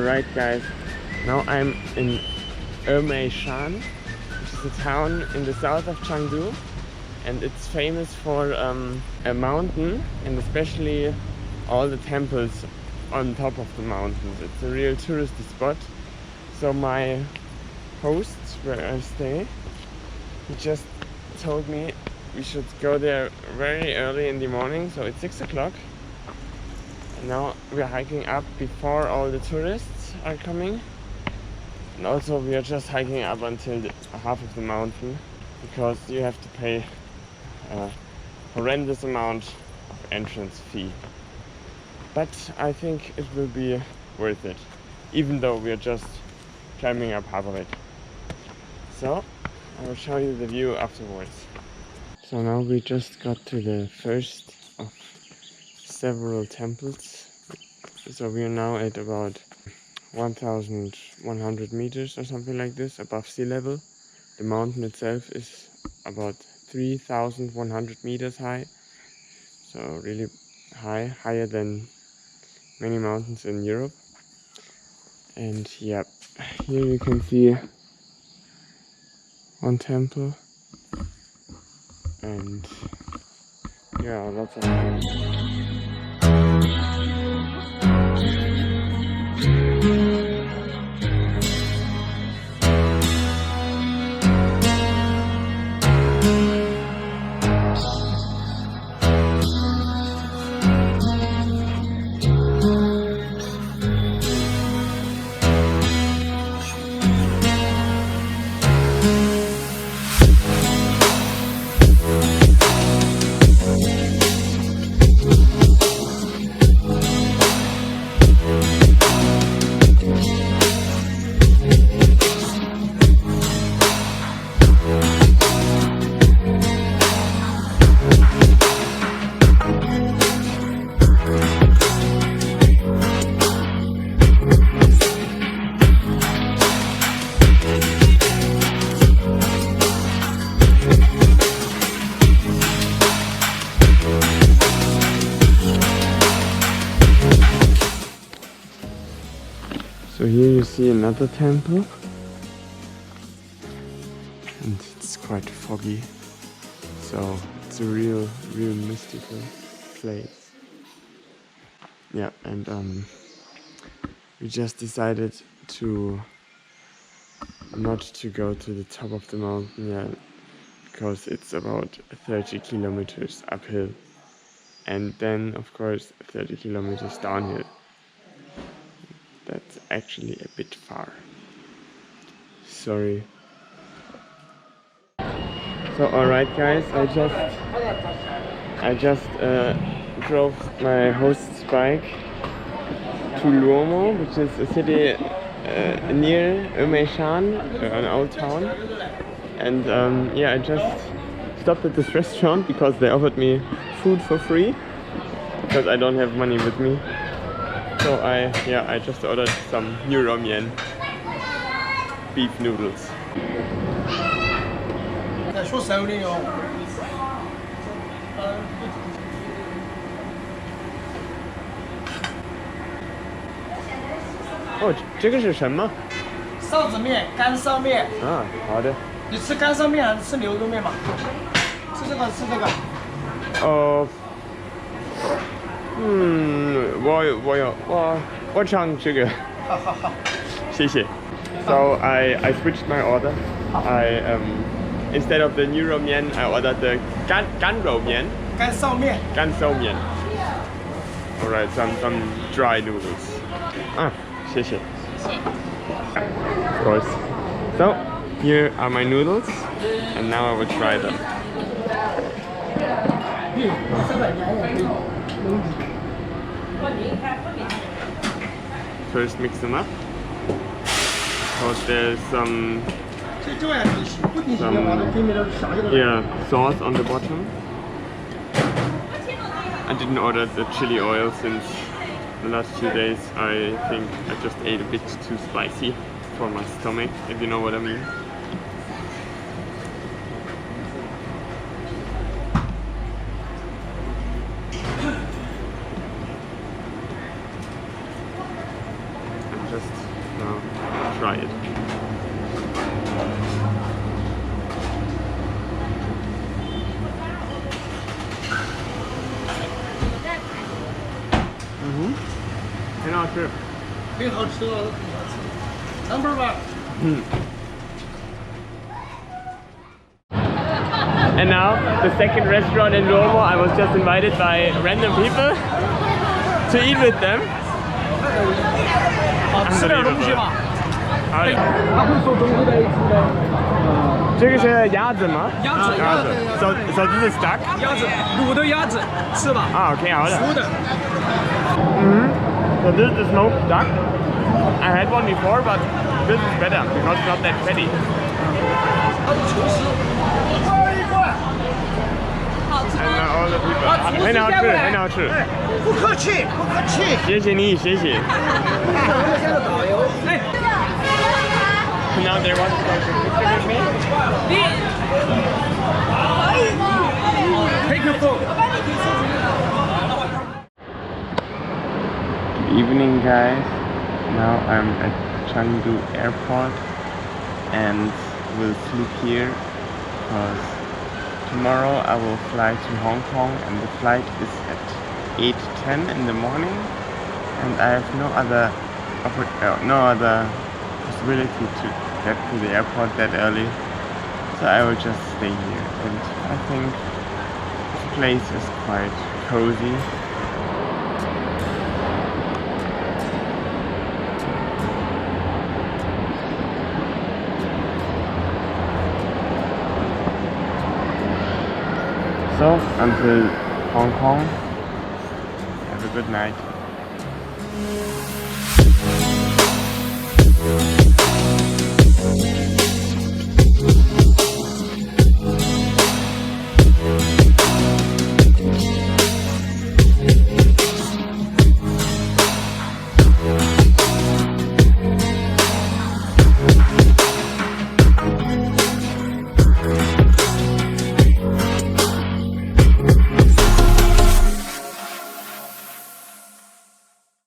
Alright guys, now I'm in Emei Shan, which is a town in the south of Chengdu, and it's famous for a mountain and especially all the temples on top of the mountains. It's a real touristy spot. So my host where I stay, he just told me we should go there very early in the morning, so it's 6 o'clock. Now we are hiking up before all the tourists are coming, and also we are just hiking up until half of the mountain because you have to pay a horrendous amount of entrance fee. But I think it will be worth it, even though we are just climbing up half of it. So I will show you the view afterwards. So now we just got to the first of several temples. So we are now at about 1,100 meters or something like this above sea level. The mountain itself is about 3,100 meters high. So really high, higher than many mountains in Europe. And yeah, here you can see one temple. And yeah, lots of So here you see another temple, and it's quite foggy, so it's a real mystical place. Yeah, and we just decided to not to go to the top of the mountain yet, because it's about 30 kilometers uphill, and then of course 30 kilometers downhill. That's actually a bit far. Sorry. So alright guys, I just drove my host's bike to Luomo, which is a city near Emei Shan, an old town. And yeah, I just stopped at this restaurant because they offered me food for free, because I don't have money with me. So I just ordered some Neuromian beef noodles. Oh, 这个是什么？臊子面、干臊面。啊，好的。你吃干臊面还是吃牛肉面嘛？吃这个，吃这个。哦。 我尝这个。谢谢。So I switched my order. Instead of the Neuromian, I ordered the Ganroumian. 干臊面。干臊面. Alright, some dry noodles. Ah, 谢谢. Of course. So here are my noodles, and now I will try them. First mix them up, because there's some sauce on the bottom. I didn't order the chili oil since the last few days. I think I just ate a bit too spicy for my stomach, if you know what I mean. Just trip. 挺好吃的，Number one。 And now, the second restaurant in Rome, I was just invited by random people to eat with them. 好，吃点东西吧。好的。他会说中国的这个是鸭子吗？鸭子，鸭子， So this is duck? 鸭子，卤的鸭子，吃吧。Ah, okay, 好的。熟的。So this is the smoked duck. I had one before, but this is better because it's not that fatty. 他是厨师。And all the people. 很好吃，很好吃。不客气，不客气。谢谢你，谢谢。导游，哎。 Now they want to take a picture with me. Take a photo. Good evening, guys. Now I'm at Chengdu Airport and will sleep here because tomorrow I will fly to Hong Kong and the flight is at 8:10 in the morning and I have no other possibility to get to the airport that early, so I will just stay here. And I think this place is quite cozy. So until Hong Kong, have a good night.